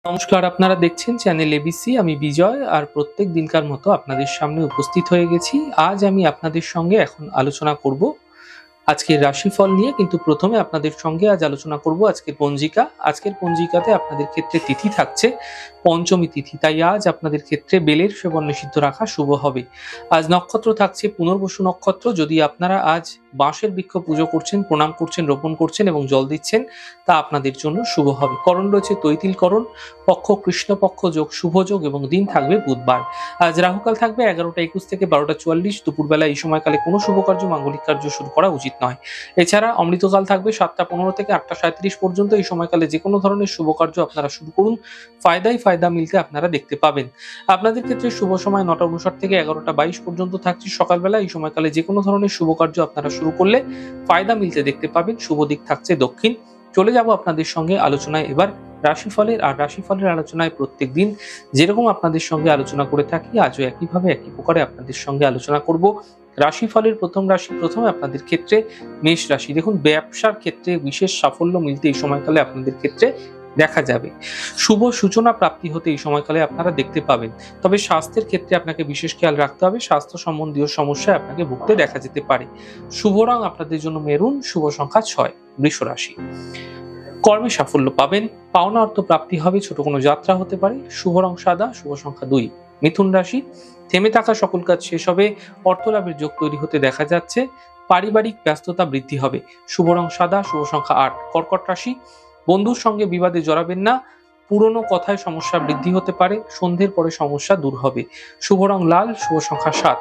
নমস্কার, আপনারা দেখছেন চ্যানেল এবিসি। আমি বিজয়, আর প্রত্যেক দিনকার মতো আপনাদের সামনে উপস্থিত হয়ে গেছি। আজ আমি আপনাদের সঙ্গে এখন আলোচনা করব আজকের রাশিফল নিয়ে। কিন্তু প্রথমে আপনাদের সঙ্গে আজ আলোচনা করব আজকের পঞ্জিকা। আজকের পঞ্জিকাতে আপনাদের ক্ষেত্রে তিথি থাকছে পঞ্চমী তিথি, তাই আজ আপনাদের ক্ষেত্রে বেলের সেবন নিষিদ্ধ রাখা শুভ হবে। আজ নক্ষত্র থাকছে পুনর্বসু নক্ষত্র। যদি আপনারা আজ বাঁশের বৃক্ষ পুজো করছেন, প্রণাম করছেন, রোপণ করছেন এবং জল দিচ্ছেন, তা আপনাদের জন্য শুভ হবে। করণ রয়েছে তৈতিল করণ, পক্ষ কৃষ্ণপক্ষ যোগ শুভ যোগ এবং দিন থাকবে বুধবার। আজ রাহুকাল থাকবে 11টা 21 থেকে 12টা 44। দুপুরবেলা এই সময়কালে কোনো শুভ কার্য, মাঙ্গলিক কার্য শুরু করা উচিত নয়। এছাড়া অমৃতকাল থাকবে 7টা 15 থেকে 8টা 37 পর্যন্ত। এই সময়কালে যে কোনো ধরনের শুভ কার্য আপনারা শুরু করুন, ফায়দা মিলতে আপনারা দেখতে পাবেন। আপনাদের ক্ষেত্রে শুভ সময় 9টা 59 থেকে 11টা 22 পর্যন্ত থাকছে সকালবেলা। এই সময়কালে যে কোনো ধরনের শুভ কার্য আপনারা শুরু করলে ফায়দা মিলতে দেখতে পাবেন। শুভ দিক থাকছে দক্ষিণ। চলে যাব আপনাদের সঙ্গে আলোচনায় এবার রাশিফলের। আর রাশিফলের আলোচনায় প্রত্যেক দিন যেরকম আপনাদের সঙ্গে আলোচনা করে থাকি, আজও একইভাবে একই প্রকারে আপনাদের সঙ্গে আলোচনা করব। রাশিফলের প্রথম রাশি, প্রথমে আপনাদের ক্ষেত্রে মেষ রাশি। দেখুন, ব্যবসার ক্ষেত্রে বিশেষ সাফল্য মিলতে এই সময়কালে আপনাদের ক্ষেত্রে দেখা যাবে। শুভ সূচনা প্রাপ্তি হতে এই সময়কালে আপনারা দেখতে পাবেন। তবে স্বাস্থ্যের ক্ষেত্রে আপনাকে বিশেষ খেয়াল রাখতে হবে। স্বাস্থ্য সম্বন্ধীয় সমস্যায় আপনাকে ভুগতে দেখা যেতে পারে। শুভ রং আপনাদের জন্য মেরুন, শুভ সংখ্যা 6। বৃষ রাশি, কর্মে সাফল্য পাবেন, পাওনা অর্থ প্রাপ্তি হবে, ছোট কোনো যাত্রা হতে পারে। শুভ রং সাদা, শুভ সংখ্যা 2। মিথুন রাশি, থেমে থাকা সকল কাজ শেষ হবে, অর্থ লাভের যোগ তৈরি হতে দেখা যাচ্ছে, পারিবারিক ব্যস্ততা বৃদ্ধি হবে। শুভ রং সাদা, শুভ সংখ্যা 8। কর্কট রাশি, বন্ধুর সঙ্গে বিবাদে জড়াবেন না, পুরনো কথায় সমস্যা বৃদ্ধি হতে পারে, সন্ধ্যের পরে সমস্যা দূর হবে। শুভ রং লাল, শুভ সংখ্যা 7।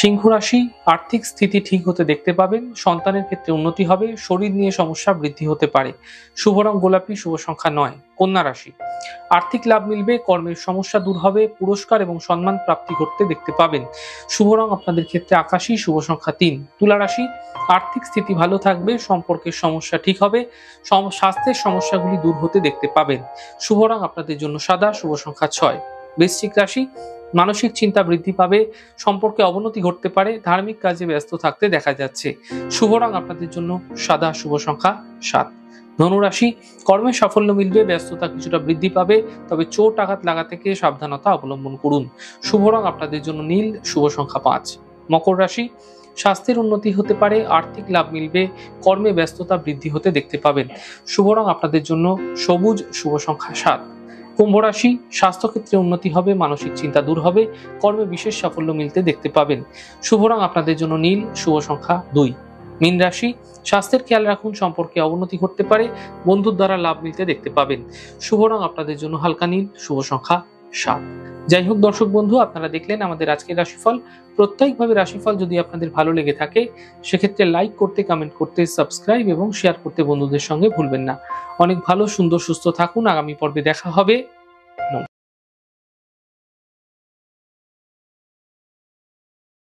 সিংহ রাশি, আর্থিক স্থিতি ঠিক হতে দেখতে পাবেন, সন্তানের ক্ষেত্রে উন্নতি হবে, শরীর নিয়ে সমস্যা বৃদ্ধি হতে পারে। শুভ রং গোলাপি, শুভ সংখ্যা 9। কন্যা রাশি, আর্থিক লাভ মিলবে, কর্মের সমস্যা দূর হবে, পুরস্কার এবং সম্মান প্রাপ্তি ঘটতে দেখতে পাবেন। শুভ রং আপনাদের ক্ষেত্রে আকাশী, শুভ সংখ্যা 3। তুলা রাশি, আর্থিক স্থিতি ভালো থাকবে, সম্পর্কের সমস্যা ঠিক হবে, স্বাস্থ্যের সমস্যাগুলি দূর হতে দেখতে পাবেন। শুভ রং আপনাদের জন্য সাদা, শুভ সংখ্যা 6। বৃশ্চিক রাশি, মানসিক চিন্তা বৃদ্ধি পাবে, সম্পর্কে অবনতি ঘটতে পারে, ধার্মিক কাজে ব্যস্ত থাকতে দেখা যাচ্ছে। শুভ রং আপনাদের জন্য সাদা, শুভ সংখ্যা 7। ধনুরাশি, কর্মে সাফল্য মিলবে, ব্যস্ততা কিছুটা বৃদ্ধি পাবে, তবে চোট আঘাত লাগা থেকে সাবধানতা অবলম্বন করুন। শুভ রং আপনাদের জন্য নীল, শুভ সংখ্যা 5। মকর রাশি, স্বাস্থ্যের উন্নতি হতে পারে, আর্থিক লাভ মিলবে, কর্মে ব্যস্ততা বৃদ্ধি হতে দেখতে পাবেন। শুভ রং আপনাদের জন্য সবুজ, শুভ সংখ্যা 7। কুম্ভ রাশি, স্বাস্থ্যক্ষেত্রে উন্নতি হবে, মানসিক চিন্তা দূর হবে, কর্মে বিশেষ সাফল্য মিলতে দেখতে পাবেন। শুভ রং আপনাদের জন্য নীল, শুভ সংখ্যা 2। মীন রাশি, স্বাস্থ্যের খেয়াল রাখুন, সম্পর্কে অবনতি ঘটতে পারে, বন্ধুর দ্বারা লাভ মিলতে দেখতে পাবেন। শুভ রং আপনাদের জন্য হালকা নীল, শুভ সংখ্যা 7। যাই হোক দর্শক বন্ধু, আপনারা দেখলেন আমাদের আজকের রাশিফল। প্রত্যেকভাবে রাশিফল যদি আপনাদের ভালো লেগে থাকে, সেক্ষেত্রে লাইক করতে, কমেন্ট করতে, সাবস্ক্রাইব এবং শেয়ার করতে বন্ধুদের সঙ্গে ভুলবেন না। অনেক ভালো, সুন্দর, সুস্থ থাকুন। আগামী পর্বে দেখা হবে।